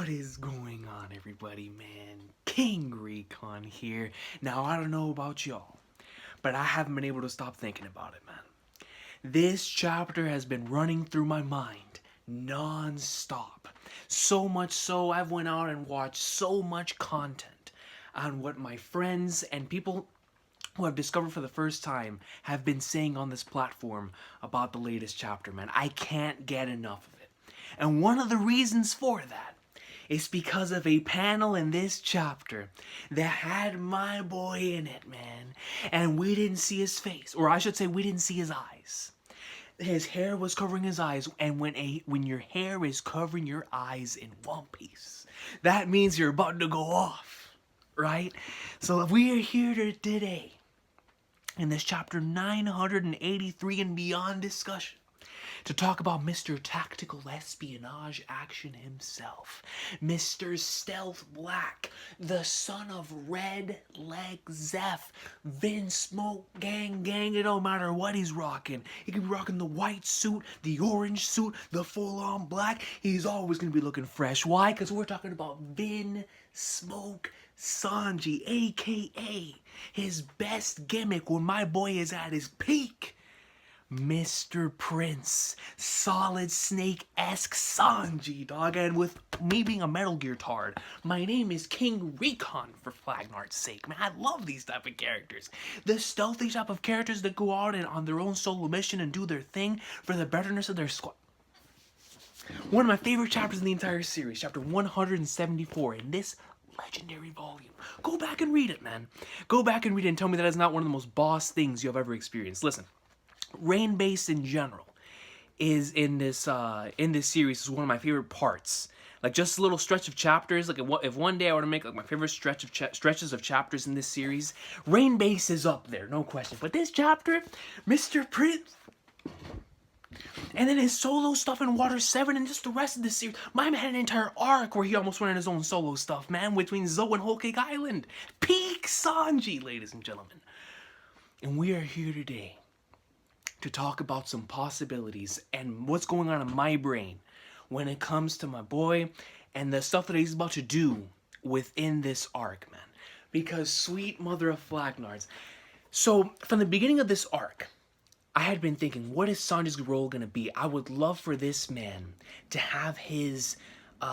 What is going on, everybody, man? King Recon here. Now, I don't know about y'all, but I haven't been able to stop thinking about it, man. This chapter has been running through my mind non-stop. So much so, I've went out and watched so much content on what my friends and people who I've discovered for the first time have been saying on this platform about the latest chapter, man. I can't get enough of it. And one of the reasons for that is because of a panel in this chapter that had my boy in it, man. And we didn't see his face, or I should say we didn't see his eyes. His hair was covering his eyes, and when your hair is covering your eyes in One Piece, that means you're about to go off, right? So we are here today in this chapter 983 and beyond discussion to talk about Mr. Tactical Espionage Action himself, Mr. Stealth Black, the son of Red Leg Zeph, Vin Smoke Gang, it don't matter what he's rocking. He could be rocking the white suit, the orange suit, the full-on black. He's always going to be looking fresh. Why? Because we're talking about Vin Smoke Sanji, a.k.a. his best gimmick when my boy is at his peak. Mr. Prince, Solid Snake-esque Sanji, dog. And with me being a Metal Gear tard, my name is King Recon for Flagnard's sake, man. I love these type of characters. The stealthy type of characters that go out and on their own solo mission and do their thing for the betterness of their squad. One of my favorite chapters in the entire series, chapter 174, in this legendary volume. Go back and read it, man. Go back and read it and tell me that is not one of the most boss things you have ever experienced. Listen. Rain base in general is in this series is one of my favorite parts. Like just a little stretch of chapters. Like if one day I were to make like my favorite stretches of chapters in this series, Rain base is up there, no question. But this chapter, Mr. Prince, and then his solo stuff in Water 7 and just the rest of the series. My man had an entire arc where he almost went on his own solo stuff, man, between Zoe and Whole Cake Island. Peak Sanji, ladies and gentlemen. And we are here today to talk about some possibilities and what's going on in my brain when it comes to my boy and the stuff that he's about to do within this arc, man. Because sweet mother of Flagnards. So, from the beginning of this arc, I had been thinking, what is Sanji's role going to be? I would love for this man to have his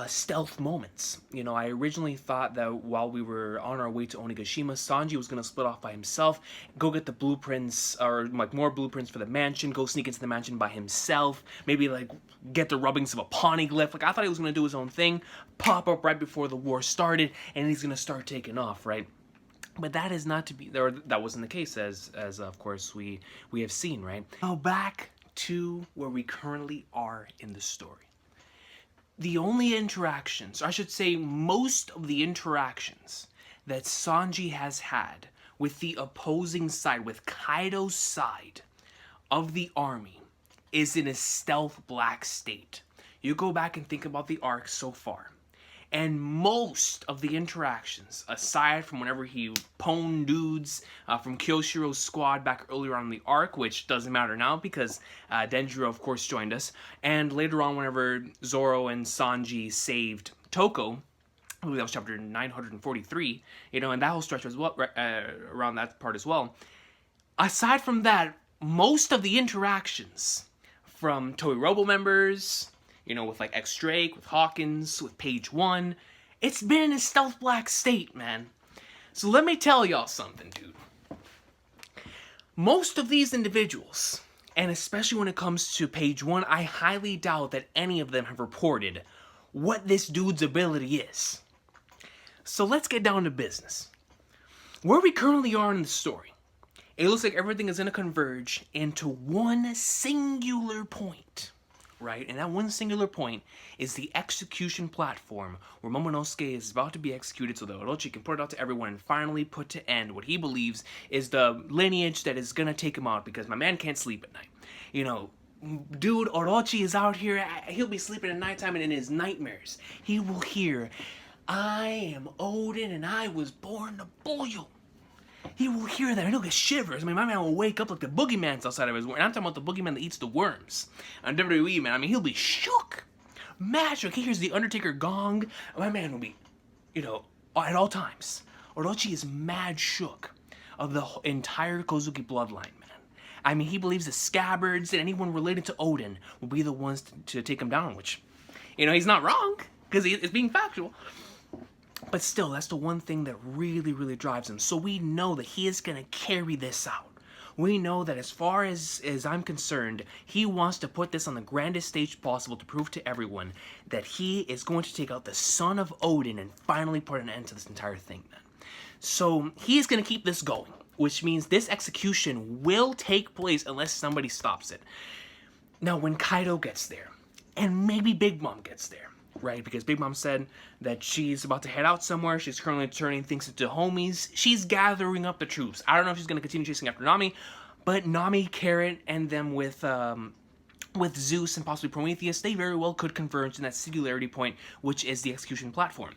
stealth moments. You know, I originally thought that while we were on our way to Onigashima, Sanji was going to split off by himself, go get the blueprints, or like more blueprints for the mansion, go sneak into the mansion by himself, maybe like get the rubbings of a poneglyph. Like I thought he was going to do his own thing, pop up right before the war started, and he's going to start taking off, right? But that is not to be, or that wasn't the case, as of course we have seen, right? Now back to where we currently are in the story. The only interactions, or I should say most of the interactions that Sanji has had with the opposing side, with Kaido's side of the army, is in a stealth black state. You go back and think about the arc so far. And most of the interactions, aside from whenever he pwned dudes from Kyoshiro's squad back earlier on in the arc, which doesn't matter now because Denjiro, of course, joined us. And later on, whenever Zoro and Sanji saved Toko, I believe that was chapter 943, you know, and that whole stretch as well, around that part as well. Aside from that, most of the interactions from Toei Robo members, you know, with like X-Drake, with Hawkins, with Page 1. It's been in a stealth black state, man. So let me tell y'all something, dude. Most of these individuals, and especially when it comes to Page 1, I highly doubt that any of them have reported what this dude's ability is. So let's get down to business. Where we currently are in the story, it looks like everything is going to converge into one singular point. Right? And that one singular point is the execution platform where Momonosuke is about to be executed so that Orochi can put it out to everyone and finally put to end what he believes is the lineage that is going to take him out because my man can't sleep at night. You know, dude, Orochi is out here, he'll be sleeping at nighttime and in his nightmares, he will hear, I am Odin and I was born to boil. He will hear that and he'll get shivers. I mean, my man will wake up like the boogeyman's outside of his worm. And I'm talking about the boogeyman that eats the worms on WWE, man. I mean, he'll be shook. mad shook. He hears the Undertaker gong. My man will be, at all times. Orochi is mad shook of the entire Kozuki bloodline, man. I mean, he believes the Scabbards and anyone related to Odin will be the ones to take him down, which, he's not wrong, because it's being factual. But still, that's the one thing that really, really drives him. So we know that he is going to carry this out. We know that as far as I'm concerned, he wants to put this on the grandest stage possible to prove to everyone that he is going to take out the son of Odin and finally put an end to this entire thing, man. So he's going to keep this going, which means this execution will take place unless somebody stops it. Now, when Kaido gets there, and maybe Big Mom gets there, right? Because Big Mom said that she's about to head out somewhere. She's currently turning things into homies. She's gathering up the troops. I don't know if she's going to continue chasing after Nami, but Nami, Carrot, and them with Zeus and possibly Prometheus, they very well could converge in that singularity point, which is the execution platform.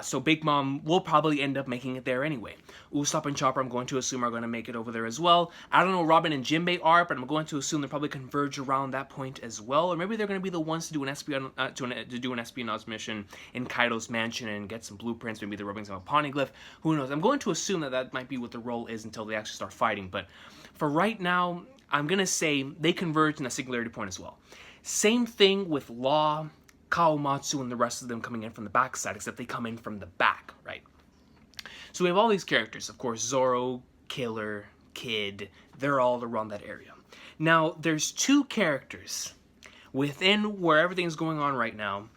So Big Mom will probably end up making it there anyway. Usopp and Chopper, I'm going to assume, are going to make it over there as well. I don't know Robin and Jinbei are, but I'm going to assume they'll probably converge around that point as well. Or maybe they're going to be the ones to do an espionage mission in Kaido's mansion and get some blueprints. Maybe they're rubbing some poneglyph. Who knows? I'm going to assume that might be what the role is until they actually start fighting. But for right now, I'm going to say they converge in a singularity point as well. Same thing with Law, Kawamatsu, and the rest of them coming in from the backside, except they come in from the back, right? So we have all these characters, of course, Zoro, Killer, Kid, they're all around that area. Now, there's two characters within where everything's going on right now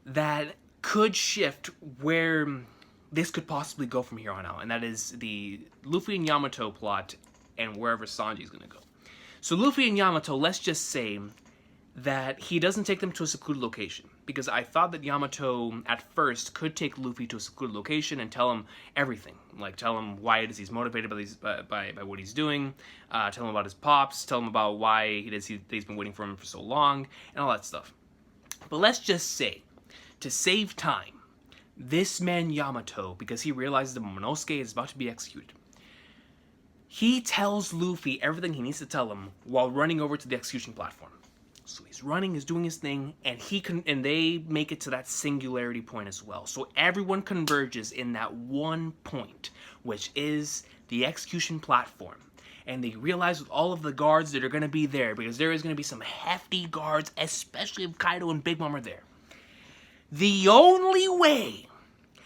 that could shift where this could possibly go from here on out, and that is the Luffy and Yamato plot and wherever Sanji's gonna go. So Luffy and Yamato, let's just say that he doesn't take them to a secluded location, because I thought that Yamato at first could take Luffy to a secluded location and tell him everything, like tell him why it is he's motivated by what he's doing, tell him about his pops, tell him about why he's been waiting for him for so long, and all that stuff. But let's just say, to save time, this man Yamato, because he realizes that Momonosuke is about to be executed, he tells Luffy everything he needs to tell him while running over to the execution platform. So he's running, he's doing his thing, and they make it to that singularity point as well. So everyone converges in that one point, which is the execution platform. And they realize with all of the guards that are going to be there, because there is going to be some hefty guards, especially if Kaido and Big Mom are there. The only way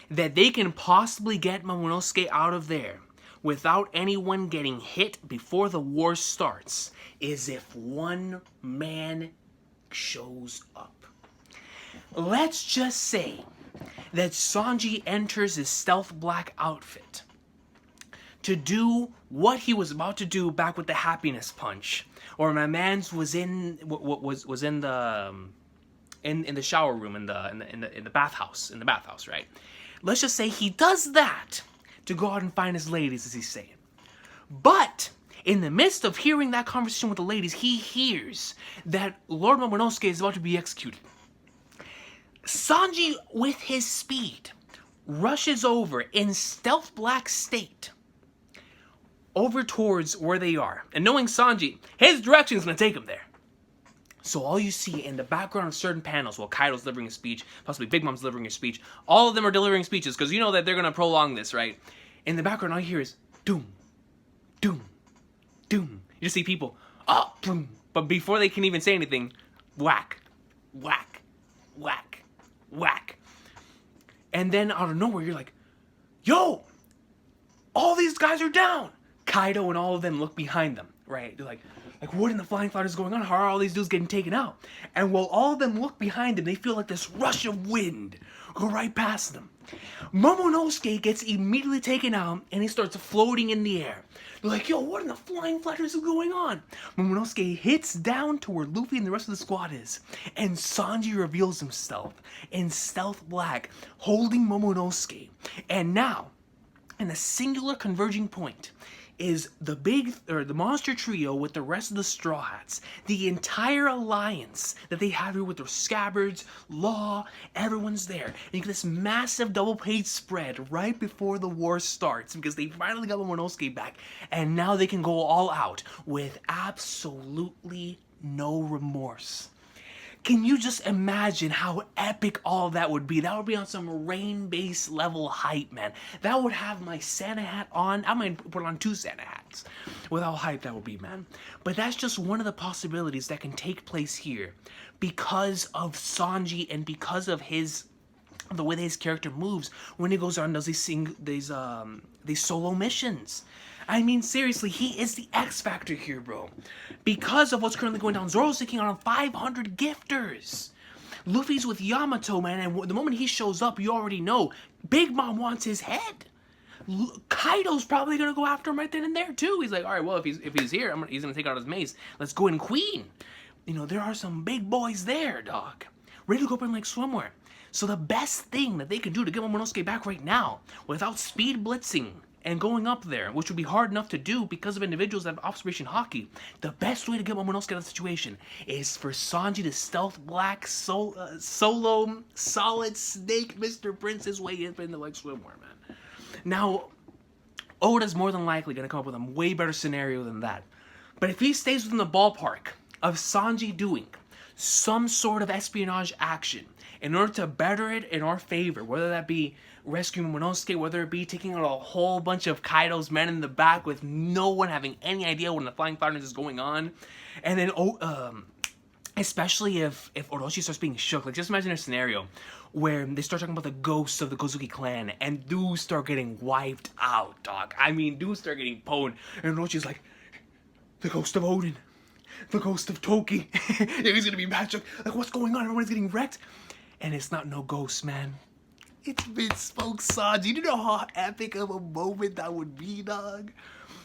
that they can possibly get Momonosuke out of there without anyone getting hit before the war starts is if one man shows up. Let's just say that Sanji enters his stealth black outfit to do what he was about to do back with the happiness punch, or my man's was in the shower room in the bathhouse, right? Let's just say he does that to go out and find his ladies, as he's saying. But in the midst of hearing that conversation with the ladies, he hears that Lord Momonosuke is about to be executed. Sanji, with his speed, rushes over in stealth black state over towards where they are. And knowing Sanji, his direction is going to take him there. So all you see in the background of certain panels, while Kaido's delivering a speech, possibly Big Mom's delivering a speech, all of them are delivering speeches, because you know that they're going to prolong this, right? In the background, all you hear is doom, doom, doom. You just see people, boom. But before they can even say anything, whack, whack, whack, whack. And then out of nowhere, you're like, yo, all these guys are down. Kaido and all of them look behind them, right? They're like, what in the flying cloud is going on? How are all these dudes getting taken out? And while all of them look behind them, they feel like this rush of wind go right past them. Momonosuke gets immediately taken out, and he starts floating in the air. They're like, yo, what in the flying flatters is going on? Momonosuke hits down to where Luffy and the rest of the squad is, and Sanji reveals himself in stealth black, holding Momonosuke. And now, in a singular converging point, is the monster trio with the rest of the Straw Hats. The entire alliance that they have here with their Scabbards, Law, everyone's there. And you get this massive double page spread right before the war starts, because they finally got Momonosuke back. And now they can go all out with absolutely no remorse. Can you just imagine how epic all that would be? That would be on some rain-based level hype, man. That would have my Santa hat on. I might put on 2 Santa hats with how hype that would be, man. But that's just one of the possibilities that can take place here because of Sanji and because of the way his character moves when he goes on and does these solo missions. I mean, seriously, he is the X factor here, bro. Because of what's currently going down, Zoro's taking on 500 gifters. Luffy's with Yamato, man, and the moment he shows up, you already know Big Mom wants his head. Kaido's probably gonna go after him right then and there too. He's like, all right, well, if he's here, he's gonna take out his mace. Let's go in Queen. You know, there are some big boys there, dog, ready to go up in like swimwear. So the best thing that they can do to get Momonosuke back right now, without speed blitzing and going up there, which would be hard enough to do because of individuals that have Observation Haki, the best way to get Momonosuke out of the situation is for Sanji to stealth black solo solid snake Mr. Prince his way up into like swimwear, man. Now, Oda's more than likely going to come up with a way better scenario than that. But if he stays within the ballpark of Sanji doing some sort of espionage action in order to better it in our favor, whether that be rescuing Momonosuke, whether it be taking out a whole bunch of Kaido's men in the back with no one having any idea when the Flying Fighters is going on, and then especially if Orochi starts being shook, like just imagine a scenario where they start talking about the ghosts of the Kozuki clan and dudes start getting wiped out, dog. I mean, dudes start getting pwned, and Orochi's like, the ghost of Odin, the ghost of Toki, yeah, he's gonna be magic. Like, what's going on? Everyone's getting wrecked. And it's not no ghost, man. It's Mid-Smoke Sanji. You know how epic of a moment that would be, dog?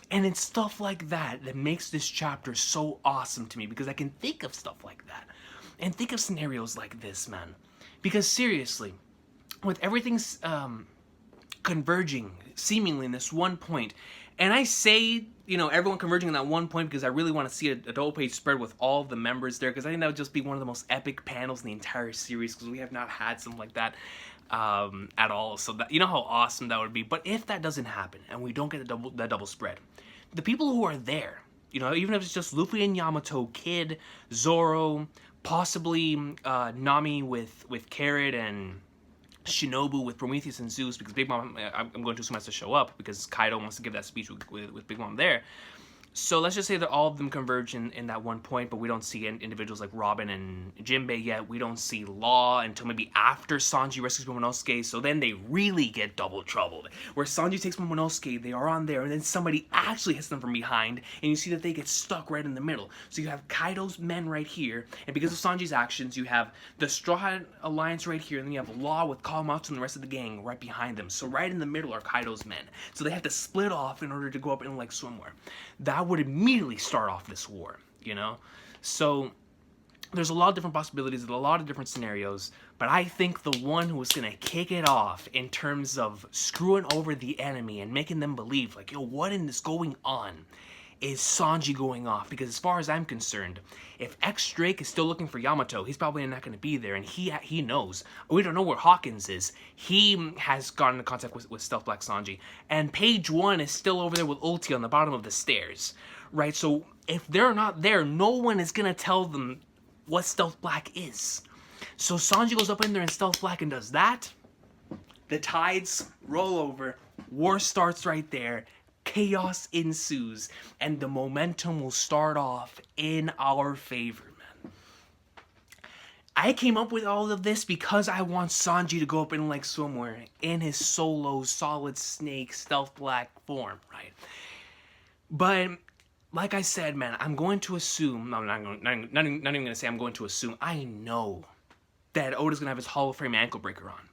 And it's stuff like that that makes this chapter so awesome to me, because I can think of stuff like that. And think of scenarios like this, man. Because seriously, with everything converging seemingly in this one point, and I say, you know, everyone converging in that one point because I really want to see a double page spread with all the members there, because I think that would just be one of the most epic panels in the entire series, because we have not had something like that at all. So that, you know how awesome that would be. But if that doesn't happen and we don't get that double spread, the people who are there, you know, even if it's just Luffy and Yamato, Kid, Zoro, possibly Nami with Carrot, and Shinobu with Prometheus and Zeus, because Big Mom, I'm going to assume, has to show up because Kaido wants to give that speech with Big Mom there. So let's just say that all of them converge in that one point, but we don't see individuals like Robin and Jinbei yet. We don't see Law until maybe after Sanji rescues Momonosuke, so then they really get double troubled. Where Sanji takes Momonosuke, they are on there, and then somebody actually hits them from behind, and you see that they get stuck right in the middle. So you have Kaido's men right here, and because of Sanji's actions, you have the Straw Hat Alliance right here, and then you have Law with Kawamatsu and the rest of the gang right behind them. So right in the middle are Kaido's men. So they have to split off in order to go up in like swimwear. That would immediately start off this war, you know? So there's a lot of different possibilities and a lot of different scenarios, but I think the one who was going to kick it off in terms of screwing over the enemy and making them believe, like, yo, what is going on, is Sanji going off. Because as far as I'm concerned, if X-Drake is still looking for Yamato, he's probably not going to be there, and he knows. We don't know where Hawkins is. He has gotten into contact with Stealth Black Sanji, and Page 1 is still over there with Ulti on the bottom of the stairs, right? So if they're not there, no one is going to tell them what Stealth Black is. So Sanji goes up in there in Stealth Black and does that. The tides roll over. War starts right there. Chaos ensues, and the momentum will start off in our favor, man. I came up with all of this because I want Sanji to go up in like swimwear in his solo Solid Snake Stealth Black form, right? But like I said, man, I'm going to assume, I'm not even going to say I'm going to assume, I know that Oda's going to have his Hall of Fame ankle breaker on.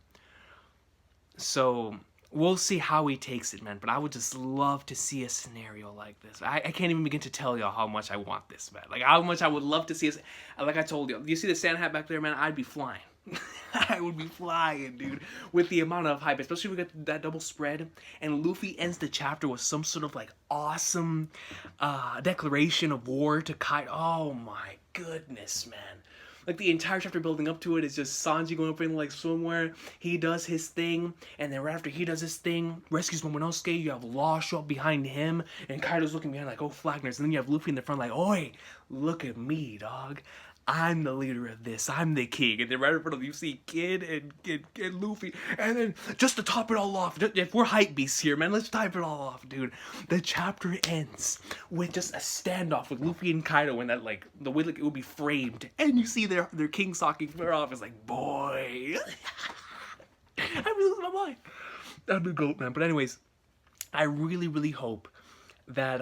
So we'll see how he takes it, man. But I would just love to see a scenario like this. I can't even begin to tell y'all how much I want this, man. Like, how much I would love to see it. Like I told you, you see the Santa hat back there, man? I'd be flying. I would be flying, dude, with the amount of hype. Especially if we get that double spread, and Luffy ends the chapter with some sort of, like, awesome declaration of war to Kaido. Oh, my goodness, man. Like, the entire chapter building up to it is just Sanji going up in, like, swimwear. He does his thing, and then right after he does his thing, rescues Momonosuke, you have Law show up behind him, and Kaido's looking behind like, oh, Flagners. And then you have Luffy in the front like, oi, look at me, dog. I'm the leader of this. I'm the king. And then right in front of you see Kid and Luffy. And then just to top it all off, if we're hype beasts here, man, let's top it all off, dude. The chapter ends with just a standoff with Luffy and Kaido, and that like the way like it would be framed, and you see their king socking flare off. It's like, boy, I'm losing my mind. I'm the GOAT, man. But anyways, I really hope that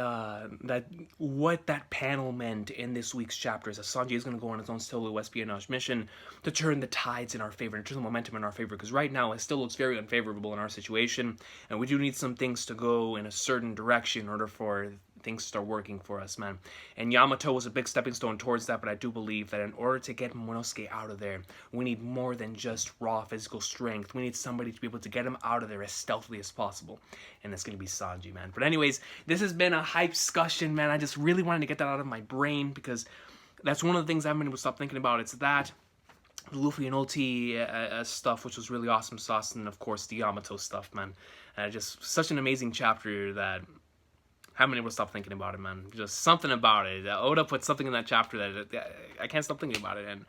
that what that panel meant in this week's chapter is that Sanji is going to go on his own solo espionage mission to turn the tides in our favor, and turn the momentum in our favor, because right now it still looks very unfavorable in our situation, and we do need some things to go in a certain direction in order for things to start working for us, man. And Yamato was a big stepping stone towards that, but I do believe that in order to get Momonosuke out of there, we need more than just raw physical strength. We need somebody to be able to get him out of there as stealthily as possible, and it's going to be Sanji, man. But anyways, this has been a hype discussion, man. I just really wanted to get that out of my brain, because that's one of the things I've been able to stop thinking about. It's that Luffy and Ulti stuff, which was really awesome sauce, and of course the Yamato stuff, man. Just such an amazing chapter that I haven't been able to stop thinking about it, man. Just something about it. Oda put something in that chapter that I can't stop thinking about it, and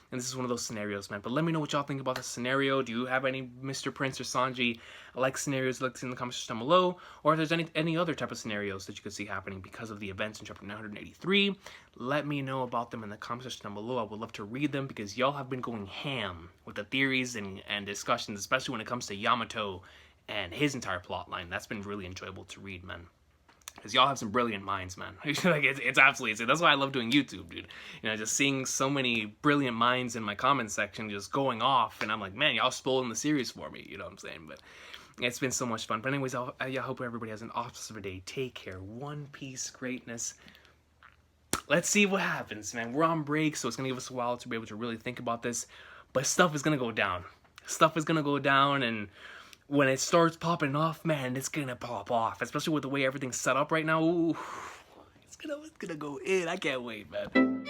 this is one of those scenarios, man. But let me know what y'all think about this scenario. Do you have any Mr. Prince or Sanji like scenarios? Let us in the comments down below, or if there's any other type of scenarios that you could see happening because of the events in chapter 983. Let me know about them in the comments section down below. I would love to read them, because y'all have been going ham with the theories and discussions, especially when it comes to Yamato and his entire plot line. That's been really enjoyable to read, man. Because y'all have some brilliant minds, man. Like, it's absolutely, that's why I love doing YouTube, dude. You know, just seeing so many brilliant minds in my comment section just going off, and I'm like, man, y'all spoiling the series for me, you know what I'm saying? But it's been so much fun. But anyways, I hope everybody has an awesome day. Take care. One Piece greatness. Let's see what happens, man. We're on break, so it's going to give us a while to be able to really think about this. But stuff is going to go down. Stuff is going to go down, and when it starts popping off, man, it's gonna pop off. Especially with the way everything's set up right now. Ooh, it's gonna go in. I can't wait, man.